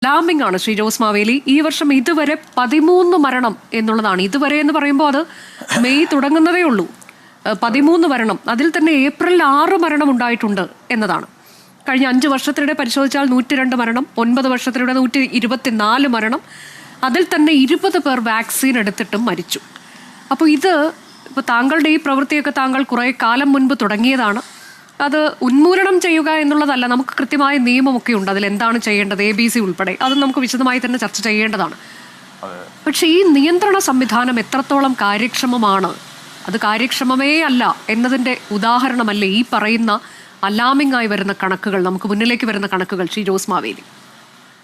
Alarming ആണ് ശ്രീ ജോസ് മാവേലി. ഈ വർഷം ഇതുവരെ 13 മരണം എന്നുള്ളതാണ്. ഇതുവരെ എന്ന് പറയുമ്പോൾ അത് മെയ് തുടങ്ങുന്നതേ ഉള്ളൂ. 13 മരണം, അതിൽ തന്നെ ഏപ്രിൽ 6 മരണം ഉണ്ടായിട്ടുണ്ട് എന്നതാണ്. കഴിഞ്ഞ 5 വർഷത്തിനിടെ പരിശോധിച്ചാൽ 102 മരണം, 9 വർഷത്തിനിടെ 124 മരണം, അതിൽ തന്നെ 20 പേർ വാക്സിൻ എടുത്തിട്ടും മരിച്ചു. അപ്പോൾ ഇപ്പോൾ താങ്കളുടെ ഈ പ്രവൃത്തിയൊക്കെ താങ്കൾ കുറേ കാലം മുൻപ് തുടങ്ങിയതാണ്. അത് ഉന്മൂലനം ചെയ്യുക എന്നുള്ളതല്ല, നമുക്ക് കൃത്യമായ നിയമമൊക്കെ ഉണ്ട് അതിൽ എന്താണ് ചെയ്യേണ്ടത്, ABC ഉൾപ്പെടെ. അത് നമുക്ക് വിശദമായി തന്നെ ചർച്ച ചെയ്യേണ്ടതാണ്. പക്ഷെ ഈ നിയന്ത്രണ സംവിധാനം എത്രത്തോളം കാര്യക്ഷമമാണ്, അത് കാര്യക്ഷമമേ അല്ല എന്നതിൻ്റെ ഉദാഹരണമല്ലേ ഈ പറയുന്ന അലാമിംഗ് ആയി വരുന്ന കണക്കുകൾ, നമുക്ക് മുന്നിലേക്ക് വരുന്ന കണക്കുകൾ ശ്രീ ജോസ് മാവേലി?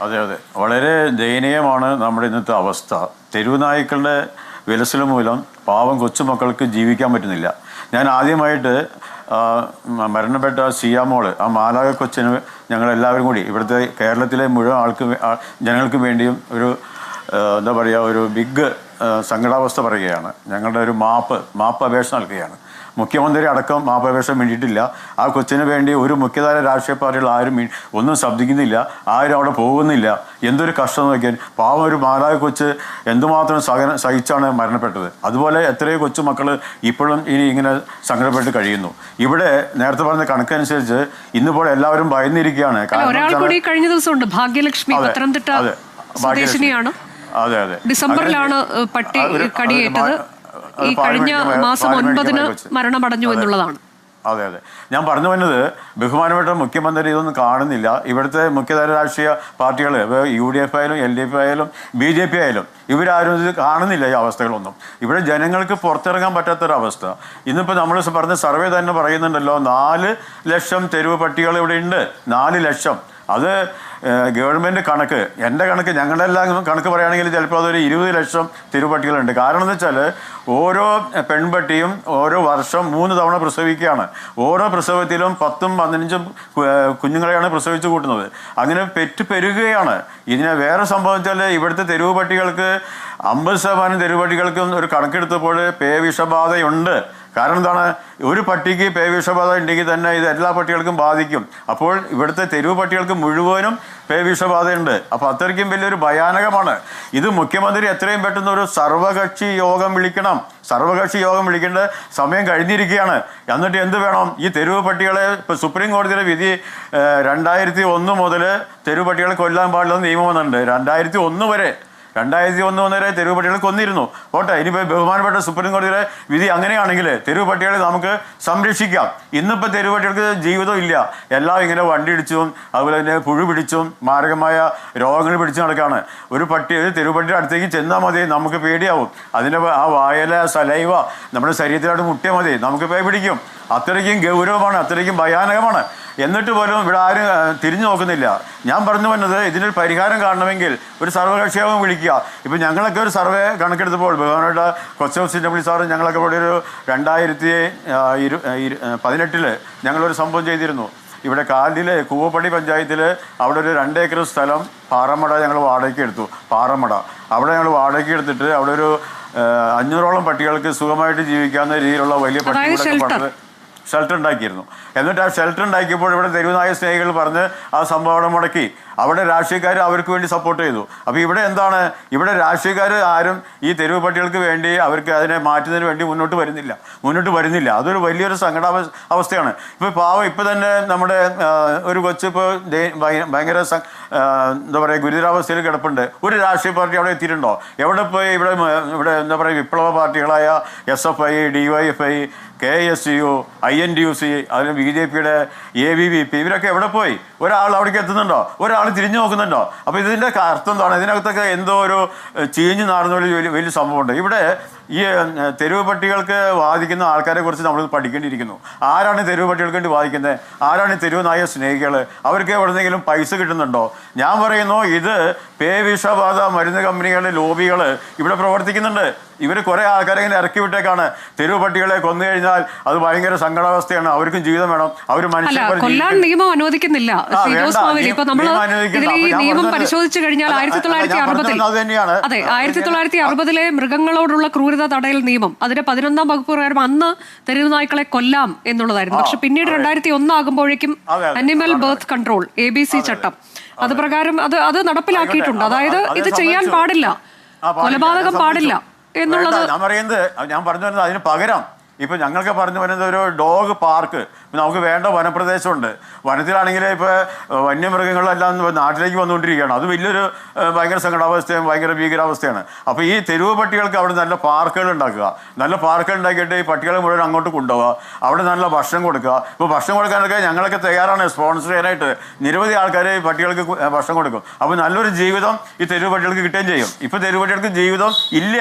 അതെ, വളരെ ദയനീയമാണ് നമ്മുടെ ഇന്നത്തെ അവസ്ഥ. തെരുവുനായ്ക്കളുടെ വിലസൽ മൂലം പാവം കൊച്ചുമക്കൾക്ക് ജീവിക്കാൻ പറ്റുന്നില്ല. ഞാൻ ആദ്യമായിട്ട് മരണപ്പെട്ട സിയാമോള്, ആ മാലാക കൊച്ചിന് ഞങ്ങളെല്ലാവരും കൂടി ഇവിടുത്തെ കേരളത്തിലെ മുഴുവൻ ജനങ്ങൾക്ക് വേണ്ടിയും ഒരു എന്താ പറയുക, ഒരു ബിഗ് സങ്കടാവസ്ഥ പറയുകയാണ്. ഞങ്ങളുടെ ഒരു മാപ്പ് അപേക്ഷ നൽകുകയാണ്. മുഖ്യമന്ത്രി അടക്കം മാപ്പപേക്ഷ വേണ്ടിയിട്ടില്ല. ആ കൊച്ചിന് വേണ്ടി ഒരു മുഖ്യധാര രാഷ്ട്രീയ പാർട്ടികൾ ആരും ഒന്നും ശബ്ദിക്കുന്നില്ല, ആരും അവിടെ പോകുന്നില്ല. എന്തൊരു കഷ്ടം നോക്കിയാൽ. പാവം ഒരു മാലാക കൊച്ച് എന്തുമാത്രം സഹിച്ചാണ് മരണപ്പെട്ടത്. അതുപോലെ എത്രയോ കൊച്ചു മക്കൾ ഇപ്പോഴും ഇങ്ങനെ സങ്കടപ്പെട്ട് കഴിയുന്നു. ഇവിടെ നേരത്തെ പറഞ്ഞ കണക്കനുസരിച്ച് ഇന്നിപ്പോൾ എല്ലാവരും ഭയന്നിരിക്കുകയാണ്. കഴിഞ്ഞ ദിവസമുണ്ട് ഭാഗ്യലക്ഷ്മി, പത്തനംതിട്ട സ്വദേശിനിയാണ്. അതെ അതെ, ഡിസംബറിലാണ് പട്ടി കടിയേറ്റത്. ഈ കഴിഞ്ഞ മാസം 9-ന് മരണമടഞ്ഞു എന്നുള്ളതാണ്. അതെ അതെ, ഞാൻ പറഞ്ഞു വന്നത് ബഹുമാനപ്പെട്ട മുഖ്യമന്ത്രി ഇതൊന്നും കാണുന്നില്ല. ഇവിടുത്തെ മുഖ്യധാര രാഷ്ട്രീയ പാർട്ടികൾ UDF ആയാലും LDF ആയാലും BJP ആയാലും ഇവരാരും ഇത് കാണുന്നില്ല. ഈ അവസ്ഥകളൊന്നും ഇവിടെ ജനങ്ങൾക്ക് പുറത്തിറങ്ങാൻ പറ്റാത്തൊരവസ്ഥ. ഇന്നിപ്പോൾ നമ്മൾ പറഞ്ഞ സർവേ തന്നെ പറയുന്നുണ്ടല്ലോ, 4 ലക്ഷം തെരുവ് പട്ടികൾ ഇവിടെ ഉണ്ട്. 4 ലക്ഷം. അത് ഗവൺമെൻറ് കണക്ക്, എൻ്റെ കണക്ക്, ഞങ്ങളുടെ എല്ലാം കണക്ക് പറയുകയാണെങ്കിൽ ചിലപ്പോൾ അതൊരു 20 ലക്ഷം തെരുവുപട്ടികളുണ്ട്. കാരണം എന്ന് വെച്ചാൽ ഓരോ പെൺപട്ടിയും ഓരോ വർഷം 3 തവണ പ്രസവിക്കുകയാണ്. ഓരോ പ്രസവത്തിലും 10ഉം 15ഉം കുഞ്ഞുങ്ങളെയാണ് പ്രസവിച്ച് കൂട്ടുന്നത്. അങ്ങനെ പെരുകുകയാണ്. ഇതിനെ വേറെ സംഭവിച്ചാൽ ഇവിടുത്തെ തെരുവ് പട്ടികൾക്ക് 50% തെരുവ് പട്ടികൾക്കും ഒരു കണക്കെടുത്തപ്പോൾ പേവിഷബാധയുണ്ട്. കാരണം എന്താണ്, ഒരു പട്ടിക്ക് പേവിഷബാധ ഉണ്ടെങ്കിൽ തന്നെ ഇത് എല്ലാ പട്ടികൾക്കും ബാധിക്കും. അപ്പോൾ ഇവിടുത്തെ തെരുവ് പട്ടികൾക്ക് മുഴുവനും പേവിഷബാധയുണ്ട്. അപ്പോൾ അത്രയ്ക്കും വലിയൊരു ഭയാനകമാണ് ഇത്. മുഖ്യമന്ത്രി എത്രയും പെട്ടെന്ന് ഒരു സർവകക്ഷി യോഗം വിളിക്കണം. സർവകക്ഷി യോഗം വിളിക്കേണ്ട സമയം കഴിഞ്ഞിരിക്കുകയാണ്. എന്നിട്ട് എന്ത് വേണം, ഈ തെരുവ് പട്ടികളെ ഇപ്പോൾ സുപ്രീം കോടതിയുടെ വിധി 2001 മുതൽ തെരുവ് പട്ടികളെ കൊല്ലാൻ പാടില്ലെന്ന് നിയമം വന്നിട്ടുണ്ട്. 2001 വരെ തെരുവ് പട്ടികളെ കൊന്നിരുന്നു. പോട്ടെ, ഇനിയിപ്പോൾ ബഹുമാനപ്പെട്ട സുപ്രീം കോടതിയുടെ വിധി അങ്ങനെയാണെങ്കിൽ തെരുവ് പട്ടികളെ നമുക്ക് സംരക്ഷിക്കാം. ഇന്നിപ്പോൾ തെരുവ് പട്ടികൾക്ക് ജീവിതം ഇല്ല. എല്ലാം ഇങ്ങനെ വണ്ടി ഇടിച്ചും അതുപോലെ തന്നെ പുഴു പിടിച്ചും മാരകമായ രോഗങ്ങൾ പിടിച്ചു നടക്കുകയാണ്. ഒരു തെരുവ് പട്ടിയുടെ അടുത്തേക്ക് ചെന്നാൽ മതി, നമുക്ക് പേടിയാവും. അതിൻ്റെ ആ വായല സലൈവ നമ്മുടെ ശരീരത്തിലോട്ട് മുട്ടിയാൽ മതി, നമുക്ക് പേ പിടിക്കും. അത്രയ്ക്കും ഗൗരവമാണ്, അത്രയ്ക്കും ഭയാനകമാണ്. എന്നിട്ട് പോലും ഇവിടെ ആരും തിരിഞ്ഞു നോക്കുന്നില്ല. ഞാൻ പറഞ്ഞു വന്നത്, ഇതിനൊരു പരിഹാരം കാണണമെങ്കിൽ ഒരു സർവകക്ഷി യോഗം വിളിക്കുക. ഇപ്പം ഞങ്ങളൊക്കെ ഒരു സർവേ കണക്കെടുത്തപ്പോൾ ബഹുമാനപ്പെട്ട കൊച്ചൗസിൻ്റെ സാറ് ഞങ്ങളൊക്കെ ഇവിടെ ഒരു 2018 ഞങ്ങളൊരു സംഭവം ചെയ്തിരുന്നു. ഇവിടെ കാലിലെ കൂവപ്പടി പഞ്ചായത്തിൽ അവിടെ ഒരു 2 ഏക്കർ സ്ഥലം പാറമട ഞങ്ങൾ വാടകയ്ക്ക് എടുത്തു. പാറമട അവിടെ ഞങ്ങൾ വാടകയ്ക്ക് എടുത്തിട്ട് അവിടെ ഒരു 500ഓളം പട്ടികൾക്ക് സുഖമായിട്ട് ജീവിക്കാവുന്ന രീതിയിലുള്ള വലിയ പട്ടികളൊക്കെ പറഞ്ഞത് ഷെൽട്ടർ ഉണ്ടാക്കിയിരുന്നു. എന്നിട്ട് ആ ഷെൽട്ടർ ഉണ്ടാക്കിയപ്പോൾ ഇവിടെ തെരുവുനായ സ്നേഹികൾ പറഞ്ഞ് ആ സംഭവം മുടക്കി. അവിടെ രാഷ്ട്രീയക്കാർ അവർക്ക് വേണ്ടി സപ്പോർട്ട് ചെയ്തു. അപ്പോൾ ഇവിടെ എന്താണ്, ഇവിടെ രാഷ്ട്രീയക്കാർ ആരും ഈ തെരുവ് പട്ടികൾക്ക് വേണ്ടി അവർക്ക് അതിനെ മാറ്റുന്നതിന് വേണ്ടി മുന്നോട്ട് വരുന്നില്ല. അതൊരു വലിയൊരു അവസ്ഥയാണ്. ഇപ്പോൾ പാവം ഇപ്പോൾ തന്നെ നമ്മുടെ ഒരു കൊച്ച് ഇപ്പോൾ ഭയങ്കര എന്താ പറയുക ഗുരുതരാവസ്ഥയിൽ കിടപ്പുണ്ട്. ഒരു രാഷ്ട്രീയ പാർട്ടി അവിടെ എത്തിയിട്ടുണ്ടോ? എവിടെ പോയി? ഇവിടെ എന്താ പറയുക വിപ്ലവ പാർട്ടികളായ SFI, DYFI, KSU, INTUC, അതിന് BJPയുടെ ABVP ഇവരൊക്കെ എവിടെ പോയി? ഒരാൾ അവിടേക്ക് എത്തുന്നുണ്ടോ? ഒരാൾ തിരിഞ്ഞു നോക്കുന്നുണ്ടോ? അപ്പോൾ ഇതിൻ്റെ അർത്ഥം എന്താണ്? ഇതിനകത്തൊക്കെ എന്തോ ഒരു ചീഞ്ഞു നാടുന്ന വലിയ സംഭവമുണ്ട്. ഇവിടെ ഈ തെരുവ് പട്ടികൾക്ക് വാദിക്കുന്ന ആൾക്കാരെ കുറിച്ച് നമ്മൾ പഠിക്കേണ്ടിയിരിക്കുന്നു. ആരാണ് തെരുവ് പട്ടികൾക്ക് വേണ്ടി വാദിക്കുന്നത്? ആരാണ് തെരുവ് നായ സ്നേഹികൾ? അവർക്ക് എവിടെന്നെങ്കിലും പൈസ കിട്ടുന്നുണ്ടോ? ഞാൻ പറയുന്നു, ഇത് പേവിഷബാധ മരുന്ന് കമ്പനികളുടെ ലോബികൾ ഇവിടെ പ്രവർത്തിക്കുന്നുണ്ട്. ഇവർ കുറേ ആൾക്കാരെ ഇങ്ങനെ ഇറക്കി വിട്ടേക്കാണ്. തെരുവ് പട്ടികളെ കൊന്നു കഴിഞ്ഞാൽ അത് ഭയങ്കര സങ്കടാവസ്ഥയാണ്. അവർക്കും ജീവിതം വേണം. അവർ കൊല്ലാൻ നിയമം അനുവദിക്കുന്നില്ല. നിയമം പരിശോധിച്ചു കഴിഞ്ഞാൽ 1960 മൃഗങ്ങളോടുള്ള ക്രൂരത തടയൽ നിയമം, അതിന്റെ 11-ാം വകുപ്പ് പ്രകാരം അന്ന് തെരുവ് നായ്ക്കളെ കൊല്ലാം എന്നുള്ളതായിരുന്നു. പക്ഷെ പിന്നീട് 2001 ആകുമ്പോഴേക്കും അനിമൽ ബർത്ത് കൺട്രോൾ ABC ചട്ടം അത് പ്രകാരം അത് നടപ്പിലാക്കിയിട്ടുണ്ട്. അതായത് ഇത് ചെയ്യാൻ പാടില്ല, കൊലപാതകം പാടില്ല എന്നുള്ളത്. ഞാൻ പറഞ്ഞു വരുന്നത് അതിന് പകരം ഇപ്പൊ ഞങ്ങൾക്ക് പറഞ്ഞു വരുന്നത് ഒരു ഡോഗ് പാർക്ക്. നമുക്ക് വേണ്ട വനപ്രദേശമുണ്ട്. വനത്തിലാണെങ്കിൽ ഇപ്പോൾ വന്യമൃഗങ്ങളെല്ലാം നാട്ടിലേക്ക് വന്നുകൊണ്ടിരിക്കുകയാണ്. അത് വലിയൊരു ഭയങ്കര സങ്കടാവസ്ഥയും ഭയങ്കര ഭീകരാവസ്ഥയാണ്. അപ്പോൾ ഈ തെരുവ് പട്ടികൾക്ക് അവിടെ നല്ല പാർക്കുകൾ ഉണ്ടാക്കുക, നല്ല പാർക്കുകൾ ഉണ്ടാക്കിയിട്ട് ഈ പട്ടികളെ മുഴുവൻ അങ്ങോട്ട് കൊണ്ടുപോകുക, അവിടെ നല്ല ഭക്ഷണം കൊടുക്കുക. ഇപ്പോൾ ഭക്ഷണം കൊടുക്കാനൊക്കെ ഞങ്ങളൊക്കെ തയ്യാറാണ്, സ്പോൺസർ ചെയ്യാനായിട്ട് നിരവധി ആൾക്കാർ ഈ പട്ടികൾക്ക് ഭക്ഷണം കൊടുക്കും. അപ്പോൾ നല്ലൊരു ജീവിതം ഈ തെരുവ് പട്ടികൾക്ക് കിട്ടുകയും ചെയ്യും. ഇപ്പോൾ തെരുവ് പട്ടികൾക്ക് ജീവിതം ഇല്ല,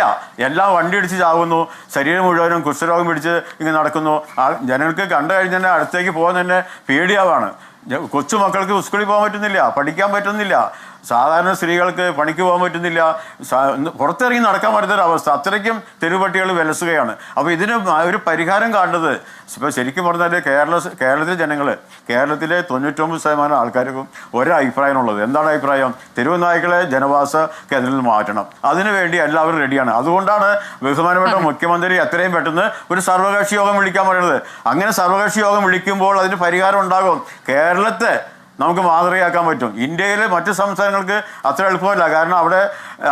എല്ലാം വണ്ടി ഇടിച്ച് ചാകുന്നു, ശരീരം മുഴുവനും കുഷ്ഠരോഗം പിടിച്ച് ഇങ്ങനെ നടക്കുന്നു. ജനങ്ങൾക്ക് കണ്ടു കഴിഞ്ഞാൽ തന്നെ അടുത്തേക്ക് പോകാൻ തന്നെ പേടിയാവാണ്. കൊച്ചു മക്കൾക്ക് സ്കൂളിൽ പോകാൻ പറ്റുന്നില്ല, പഠിക്കാൻ പറ്റുന്നില്ല, സാധാരണ സ്ത്രീകൾക്ക് പണിക്ക് പോകാൻ പറ്റുന്നില്ല, പുറത്തിറങ്ങി നടക്കാൻ പറ്റുന്നൊരവസ്ഥ. അത്രയ്ക്കും തെരുവുപട്ടികൾ വിലസുകയാണ്. അപ്പോൾ ഇതിന് ഒരു പരിഹാരം കാണുന്നത് ഇപ്പോൾ ശരിക്കും പറഞ്ഞാൽ കേരളത്തിലെ ജനങ്ങൾ, കേരളത്തിലെ 99% ആൾക്കാർക്കും ഒരഭിപ്രായമുള്ളത്. എന്താണ് അഭിപ്രായം? തെരുവ് നായ്ക്കളെ ജനവാസ കേന്ദ്രത്തിൽ നിന്ന് മാറ്റണം. അതിനുവേണ്ടി എല്ലാവരും റെഡിയാണ്. അതുകൊണ്ടാണ് ബഹുമാനപ്പെട്ട മുഖ്യമന്ത്രി എത്രയും പെട്ടെന്ന് ഒരു സർവകക്ഷി യോഗം വിളിക്കാൻ പറയുന്നത്. അങ്ങനെ സർവകക്ഷി യോഗം വിളിക്കുമ്പോൾ അതിന് പരിഹാരം ഉണ്ടാകും. കേരളത്തെ നമുക്ക് മാതൃകയാക്കാൻ പറ്റും. ഇന്ത്യയിലെ മറ്റ് സംസ്ഥാനങ്ങൾക്ക് അത്ര എളുപ്പമല്ല. കാരണം അവിടെ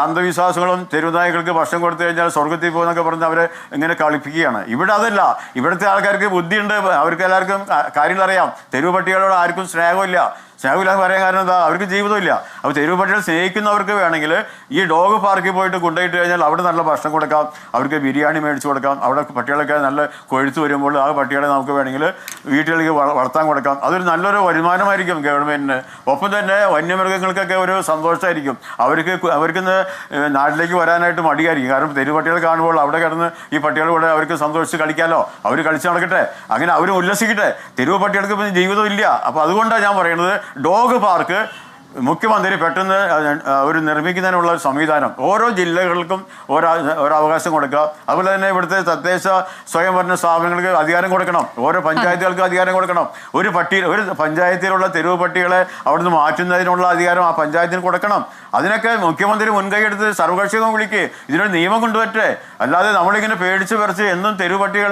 അന്ധവിശ്വാസങ്ങളും തെരുവുനായ്ക്കൾക്ക് ഭക്ഷണം കൊടുത്തു കഴിഞ്ഞാൽ സ്വർഗത്തിൽ പോകുന്നൊക്കെ പറഞ്ഞ് അവരെ ഇങ്ങനെ കളിപ്പിക്കുകയാണ്. ഇവിടെ അതല്ല. ഇവിടുത്തെ ആൾക്കാർക്ക് ബുദ്ധിയുണ്ട്, അവർക്ക് എല്ലാവർക്കും കാര്യങ്ങൾ അറിയാം. തെരുവ് പട്ടികളോട് ആർക്കും സ്നേഹമില്ല. സ്നേഹമില്ലാന്ന് പറയാൻ കാരണം എന്താ? അവർക്ക് ജീവിതമില്ല. അപ്പോൾ തെരുവ് പട്ടികൾ സ്നേഹിക്കുന്നവർക്ക് വേണമെങ്കിൽ ഈ ഡോഗ് പാർക്കിൽ പോയിട്ട് കൊണ്ടുപോയിട്ട് കഴിഞ്ഞാൽ അവിടെ നല്ല ഭക്ഷണം കൊടുക്കാം, അവർക്ക് ബിരിയാണി മേടിച്ച് കൊടുക്കാം. അവിടെ പട്ടികളൊക്കെ നല്ല കൊഴുത്ത് വരുമ്പോൾ ആ പട്ടികളെ നമുക്ക് വേണമെങ്കിൽ വീട്ടുകളിലേക്ക് വളർത്താൻ കൊടുക്കാം. അതൊരു നല്ലൊരു വരുമാനമായിരിക്കും ഗവൺമെൻറ്റിന്. ഒപ്പം തന്നെ വന്യമൃഗങ്ങൾക്കൊക്കെ ഒരു സന്തോഷമായിരിക്കും. അവർക്കിന്ന് നാട്ടിലേക്ക് വരാനായിട്ട് മടിയായിരിക്കും. കാരണം തെരുവ് പട്ടികൾ കാണുമ്പോൾ അവിടെ കിടന്ന് ഈ പട്ടികൾ കൂടെ അവർക്ക് സന്തോഷിച്ച് കളിക്കാമല്ലോ, അവർ കളിച്ച് നടക്കട്ടെ, അങ്ങനെ അവർ ഉല്ലസിക്കട്ടെ. തെരുവ് പട്ടികൾക്ക് ഇപ്പം ജീവിതമില്ല. അപ്പോൾ അതുകൊണ്ടാണ് ഞാൻ പറയുന്നത് ഡോഗ് പാർക്ക് മുഖ്യമന്ത്രി പെട്ടെന്ന് ഒരു നിർമ്മിക്കുന്നതിനുള്ള സംവിധാനം ഓരോ ജില്ലകൾക്കും ഓരോ അവകാശം കൊടുക്കുക. അതുപോലെ തന്നെ ഇവിടുത്തെ തദ്ദേശ സ്വയംഭരണ സ്ഥാപനങ്ങൾക്ക് അധികാരം കൊടുക്കണം, ഓരോ പഞ്ചായത്തുകൾക്ക് അധികാരം കൊടുക്കണം. ഒരു പഞ്ചായത്തിലുള്ള തെരുവ് പട്ടികളെ അവിടുന്ന് മാറ്റുന്നതിനുള്ള അധികാരം ആ പഞ്ചായത്തിന് കൊടുക്കണം. അതിനൊക്കെ മുഖ്യമന്ത്രി മുൻകൈ എടുത്ത് സർവകക്ഷി യോഗം വിളിക്കുക, ഇതിനൊരു നിയമം കൊണ്ടുവരട്ടെ. അല്ലാതെ നമ്മളിങ്ങനെ പേടിച്ച് പറിച്ച് എന്നും തെരുവ് പട്ടികളുടെ